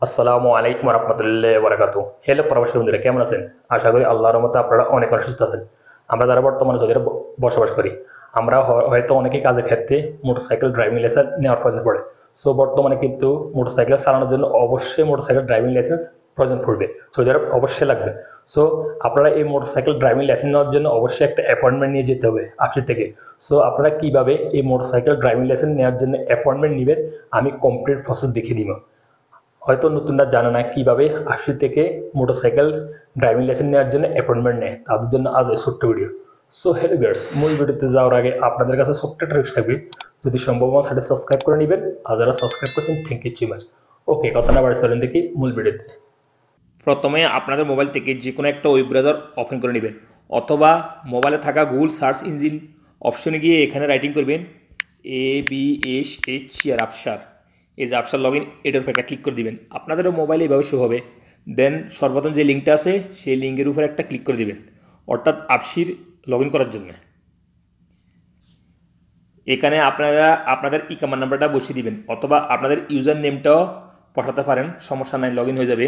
আসসালামু আলাইকুম রহমতুল্লাহ বরাকাতু। হ্যালো প্রবাসী বন্ধুরা, কেমন আছেন? আশা করি আল্লাহর রহমতে আপনারা অনেক অনেক সুস্থ আছেন। আমরা যারা বর্তমানে সৌদি আরবে বসবাস করি, আমরা হয়তো অনেকেই কাজের ক্ষেত্রে মোটরসাইকেল ড্রাইভিং লাইসেন্স নেওয়ার প্রয়োজন পড়ে। সো বর্তমানে কিন্তু মোটরসাইকেল চালানোর জন্য অবশ্যই মোটরসাইকেল ড্রাইভিং লাইসেন্স প্রয়োজন পড়বে, সৌদি আরব অবশ্যই লাগবে। সো আপনারা এই মোটরসাইকেল ড্রাইভিং লাইসেন্স নেওয়ার জন্য অবশ্যই একটা অ্যাপয়েন্টমেন্ট নিয়ে যেতে হবে অফিস থেকে। সো আপনারা কিভাবে এই মোটরসাইকেল ড্রাইভিং লাইসেন্স নেওয়ার জন্য অ্যাপয়েন্টমেন্ট নেবেন, আমি কমপ্লিট প্রসেস দেখিয়ে দিব। হয়তো নতুনরা জানে না কিভাবে ৮০ থেকে মোটরসাইকেল ড্রাইভিং লাইসেন্স নেওয়ার জন্য অ্যাপয়েন্টমেন্ট নেয়, তাদের জন্য আজ এই ছোট্ট ভিডিও। সো হ্যালো ভিউয়ার্স, মূল ভিডিওতে যাওয়ার আগে আপনাদের কাছে ছোট্ট একটা রিকোয়েস্ট থাকবে, যদি সম্ভব হয় সেটা সাবস্ক্রাইব করে নেবেন। আর যারা সাবস্ক্রাইব করছেন, থ্যাংক ইউ সো মাচ। ওকে, কথা না বাড়ি চলেন দেখি মূল ভিডিওতে। প্রথমে আপনাদের মোবাইল থেকে যে কোনো একটা ওয়েব ব্রাউজার ওপেন করে নেবেন, অথবা মোবাইলে থাকা গুগল সার্চ ইঞ্জিন অপশনে গিয়ে এখানে রাইটিং করবেন ABSH আফসার। এই যে আফসার লগ ইন, এটার উপর একটা ক্লিক করে দিবেন। আপনাদেরও মোবাইলে এভাবে শো হবে। দেন সর্বপ্রথম যে লিঙ্কটা আছে সেই লিঙ্কের উপর একটা ক্লিক করে দিবেন, অর্থাৎ আফসির লগ ইন করার জন্য। এখানে আপনারা আপনাদের ইকামা নাম্বারটা বসিয়ে দিবেন, অথবা আপনাদের ইউজার নেমটাও পাঠাতে পারেন, সমস্যা নাই, লগ ইন হয়ে যাবে।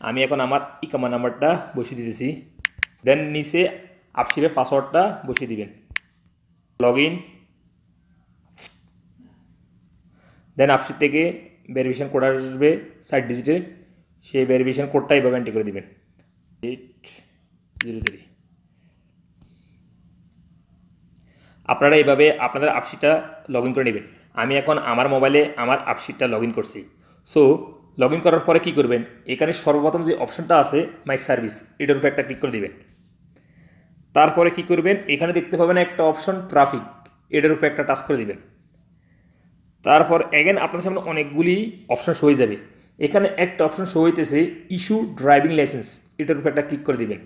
আমি এখন আমার ইকামা নাম্বারটা বসিয়ে দিতেছি। দেন নিচে আফসিরের পাসওয়ার্ডটা বসিয়ে দিবেন, লগ ইন। দেন আফসির থেকে ভেরিফিকেশন কোড আসবে ৬০ ডিজিটের, সেই ভেরিফিকেশন কোডটা এভাবে এন্ট্রি করে দিবেন 803। আপনারা এইভাবে আপনাদের আপসিটটা লগ ইন করে নেবেন। আমি এখন আমার মোবাইলে আমার আপসিটটা লগ ইন করছি। সো লগ ইন করার পরে কী করবেন, এখানে সর্বপ্রথম যে অপশনটা আছে মাই সার্ভিস, এটার উপরে একটা ক্লিক করে দিবেন। তারপরে কি করবেন, এখানে দেখতে পাবেন একটা অপশন ট্রাফিক, এটার উপরে একটা টাচ করে দিবেন। তারপর এগেন আপনার সামনে অনেকগুলি অপশন শো হয়ে যাবে। এখানে একটা অপশন শো হইতেছে ইস্যু ড্রাইভিং লাইসেন্স, এটার উপরে একটা ক্লিক করে দিবেন।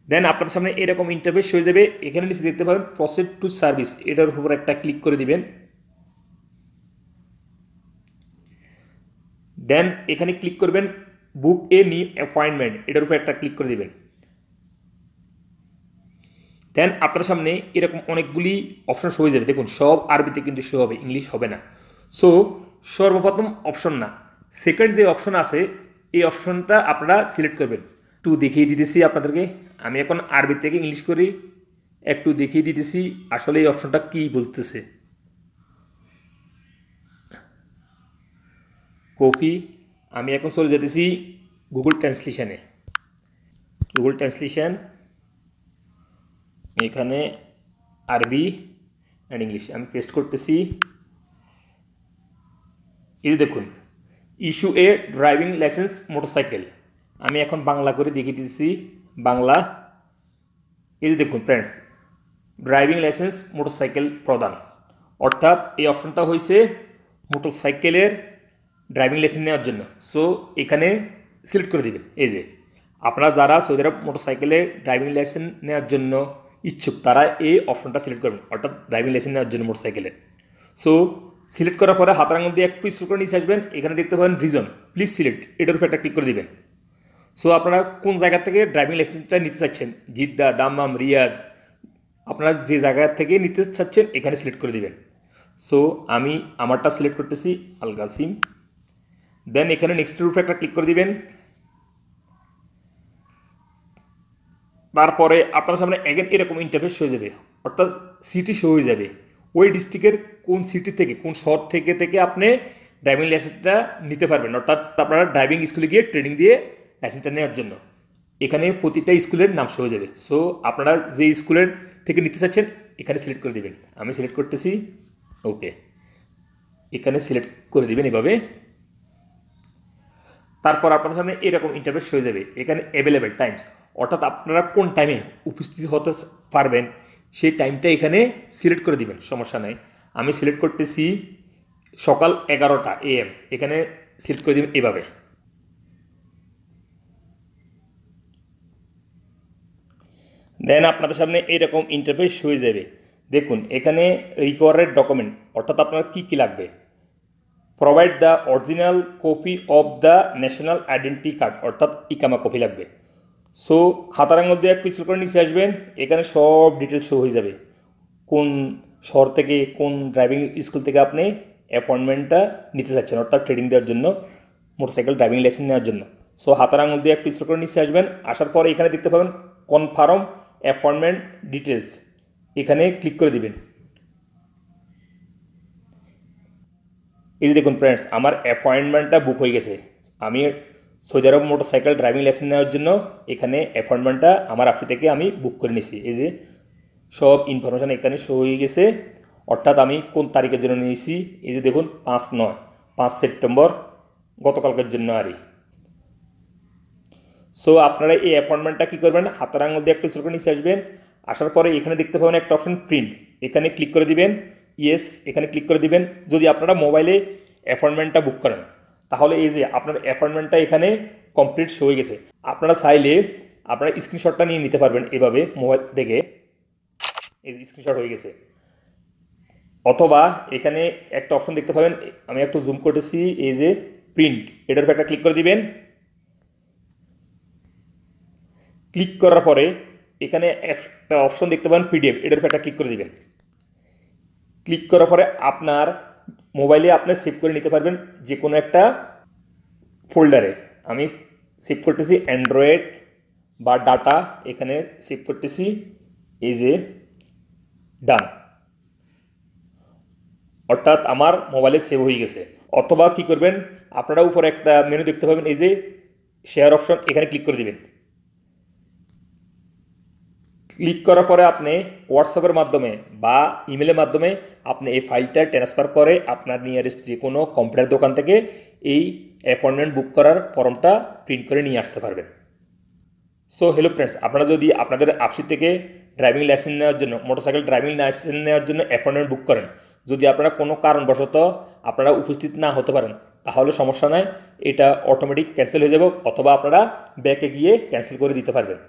দেন আপনাদের সামনে এরকম ইন্টারফেস হয়ে যাবে। এখানে নিচে দেখতে পাবেন প্রসিড টু সার্ভিস, এটার উপর একটা ক্লিক করে দিবেন। দেন এখানে ক্লিক করবেন বুক এ নিউ অ্যাপয়েন্টমেন্ট, এটার উপর একটা ক্লিক করে দিবেন। দেন আপনার সামনে এরকম অনেকগুলি অপশন শো হয়ে যাবে। দেখুন সব আরবিতে কিন্তু শো হবে, ইংলিশ হবে না। সো সর্বপ্রথম অপশন না, সেকেন্ড যে অপশন আছে এই অপশনটা আপনারা সিলেক্ট করবেন। একটু দেখিয়ে দিতেছি আপনাদেরকে, আমি এখন আরবি থেকে ইংলিশ করি, একটু দেখিয়ে দিতেছি আসলে এই অপশনটা কি বলতেছে। কপি, আমি এখন চলে যেতেছি গুগল ট্রান্সলেশনে। গুগল ট্রান্সলেশন, এখানে আরবি অ্যান্ড ইংলিশ আমি পেস্ট করতেছি। এই দেখুন issue a driving licence motorcycle, আমি এখন বাংলা করে দেখিয়ে দিচ্ছি, বাংলা। এই যে দেখুন ফ্রেন্ডস, ড্রাইভিং লাইসেন্স মোটরসাইকেল প্রদান, অর্থাৎ এই অপশনটা হয়েছে মোটরসাইকেলের ড্রাইভিং লাইসেন্স নেওয়ার জন্য। সো এখানে সিলেক্ট করে দিবেন। এই যে আপনারা যারা সৌদি আরব মোটরসাইকেলের ড্রাইভিং লাইসেন্স নেওয়ার জন্য ইচ্ছুক, তারা এই অপশনটা সিলেক্ট করবেন, অর্থাৎ ড্রাইভিং লাইসেন্স নেওয়ার জন্য মোটরসাইকেলের। সো সিলেক্ট করার পরে হাতের আঙুল দিয়ে একটু স্ক্রল করে নিচে আসবেন, এখানে দেখতে পাবেন রিজন, প্লিজ সিলেক্ট, এটার উপর একটা ক্লিক করে দিবেন। সো আপনারা কোন জায়গা থেকে ড্রাইভিং লাইসেন্সটা নিতে চাচ্ছেন, জিদ্দা, দাম্মাম, রিয়াদ, আপনারা যে জায়গা থেকে নিতে চাচ্ছেন এখানে সিলেক্ট করে দিবেন। সো আমি আমারটা সিলেক্ট করতেছি, আল কাসিম। দেন এখানে নেক্সটের উপরে একটা ক্লিক করে দিবেন। তারপরে আপনার সামনে এগেন এরকম ইন্টারফেস হয়ে যাবে, অর্থাৎ সিটি শো হয়ে যাবে, ওই ডিস্ট্রিক্টের কোন সিটি থেকে কোন শহর থেকে থেকে আপনি ড্রাইভিং লাইসেন্সটা নিতে পারবেন, অর্থাৎ আপনারা ড্রাইভিং স্কুলে গিয়ে ট্রেনিং দিয়ে লাইসেন্সটা নেওয়ার জন্য। এখানে প্রতিটা স্কুলের নাম শো হয়ে যাবে। সো আপনারা যে স্কুলের থেকে নিতে চাচ্ছেন এখানে সিলেক্ট করে দিবেন। আমি সিলেক্ট করতেছি, ওকে, এখানে সিলেক্ট করে দিবেন এভাবে। তারপর আপনাদের সামনে এরকম ইন্টারফেস হয়ে যাবে, এখানে অ্যাভেলেবেল টাইমস, অর্থাৎ আপনারা কোন টাইমে উপস্থিত হতে পারবেন সেই টাইমটা এখানে সিলেক্ট করে দিবেন, সমস্যা নেই। আমি সিলেক্ট করতেছি সকাল 11টা AM, এখানে সিলেক্ট করে দিবেন এভাবে। দেন আপনাদের সামনে এরকম ইন্টারফেস হয়ে যাবে। দেখুন এখানে রিকোয়ার্ড ডকুমেন্ট, অর্থাৎ আপনার কী কী লাগবে। Provide the original copy of the national identity card, অর্থাৎ ইকামা কপি লাগবে। সো হাতার মধ্যে একটু স্ক্রল করে নিচে আসবেন, এখানে সব ডিটেলস শো হয়ে যাবে, কোন শহর থেকে কোন ড্রাইভিং স্কুল থেকে আপনি অ্যাপয়েন্টমেন্টটা নিতে চাচ্ছেন, অর্থাৎ ট্রেনিং দেওয়ার জন্য, মোটরসাইকেল ড্রাইভিং লাইসেন্স নেওয়ার জন্য। সো হাতের আঙুল দিয়ে একটু স্ক্রল করে নিচে আসবেন, আসার পরে এখানে দেখতে পাবেন কনফার্ম অ্যাপয়েন্টমেন্ট ডিটেলস, এখানে ক্লিক করে দিবেন। এই যে দেখুন ফ্রেন্ডস, আমার অ্যাপয়েন্টমেন্টটা বুক হয়ে গেছে। আমি সৌদি আরব মোটরসাইকেল ড্রাইভিং লাইসেন্স নেওয়ার জন্য এখানে অ্যাপয়েন্টমেন্টটা আমার অফিস থেকে আমি বুক করে নিয়েছি। এই যে সব ইনফরমেশান এখানে শো হয়ে গেছে, অর্থাৎ আমি কোন তারিখের জন্য নিয়েছি। এই যে দেখুন 5 সেপ্টেম্বর, গতকালকের জন্য আরই। সো আপনারা এই অ্যাপয়েন্টমেন্টটা কী করবেন, হাতের আঙুল দিয়ে একটু করে নিচে আসবেন, আসার পরে এখানে দেখতে পাবেন একটা অপশন প্রিন্ট, এখানে ক্লিক করে দিবেন। ইয়েস, এখানে ক্লিক করে দিবেন। যদি আপনারা মোবাইলে অ্যাপয়েন্টমেন্টটা বুক করেন তাহলে এই যে আপনার অ্যাপয়েন্টমেন্টটা এখানে কমপ্লিট হয়ে গেছে। আপনারা চাইলে আপনারা স্ক্রিনশটটা নিয়ে নিতে পারবেন এভাবে মোবাইল থেকে, এই যে স্ক্রিনশট হয়ে গেছে। অথবা এখানে একটা অপশন দেখতে পাবেন, আমি একটু জুম করতেছি, এই যে প্রিন্ট, এটার উপর একটা ক্লিক করে দিবেন। ক্লিক করার পরে এখানে একটা অপশন দেখতে পাবেন পিডিএফ, এটার উপর একটা ক্লিক করে দিবেন। ক্লিক করার পরে আপনার মোবাইলে আপনি সেভ করে নিতে পারবেন যে কোনো একটা ফোল্ডারে। আমি সেভ করতেছি অ্যান্ড্রয়েড বা ডাটা, এখানে সেভ করতেছি, এই যে ডান, অর্থাৎ আমার মোবাইলে সেভ হয়ে গেছে। অথবা কি করবেন, আপনারা উপরে একটা মেনু দেখতে পাবেন, এই যে শেয়ার অপশন, এখানে ক্লিক করে দিবেন। ক্লিক করার পরে আপনি হোয়াটসঅ্যাপের মাধ্যমে বা ইমেলের মাধ্যমে আপনি এই ফাইলটা ট্রান্সফার করে আপনার নিয়ারেস্ট যে কোনো কম্পিউটার দোকান থেকে এই অ্যাপয়েন্টমেন্ট বুক করার ফর্মটা প্রিন্ট করে নিয়ে আসতে পারবেন। সো হ্যালো ফ্রেন্ডস, আপনারা যদি আপনাদের অফিস থেকে ড্রাইভিং লাইসেন্স নেওয়ার জন্য, মোটরসাইকেল ড্রাইভিং লাইসেন্স নেওয়ার জন্য অ্যাপয়েন্টমেন্ট বুক করেন, যদি আপনারা কোনো কারণবশত আপনারা উপস্থিত না হতে পারেন তাহলে সমস্যা নাই, এটা অটোমেটিক ক্যান্সেল হয়ে যাবে, অথবা আপনারা ব্যাকে গিয়ে ক্যান্সেল করে দিতে পারবেন।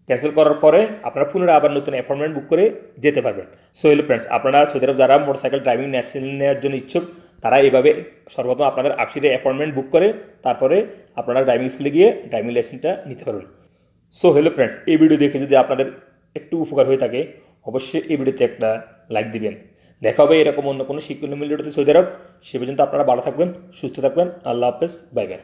ক্যান্সেল করার পরে আপনারা পুনরায় আবার নতুন অ্যাপয়েন্টমেন্ট বুক করে যেতে পারবেন। সো হ্যালো ফ্রেন্ডস, আপনারা সৌদি আরব যারা মোটরসাইকেল ড্রাইভিং লাইসেন্স নেওয়ার জন্য ইচ্ছুক, তারা এইভাবে সর্বপ্রথম আপনাদের অফিসে অ্যাপয়েন্টমেন্ট বুক করে তারপরে আপনারা ড্রাইভিং স্কুলে গিয়ে ড্রাইভিং লাইসেন্সটা নিতে পারবেন। সো হ্যালো ফ্রেন্ডস, এই ভিডিও দেখে যদি আপনাদের একটু উপকার হয়ে থাকে অবশ্যই এই ভিডিওতে একটা লাইক দিবেন। দেখা হবে এরকম অন্য কোনো শিক্ষণীয় ভিডিওতে সৌদি আরব। সে পর্যন্ত আপনারা ভালো থাকবেন, সুস্থ থাকবেন। আল্লাহ হাফেজ, বাই বাই।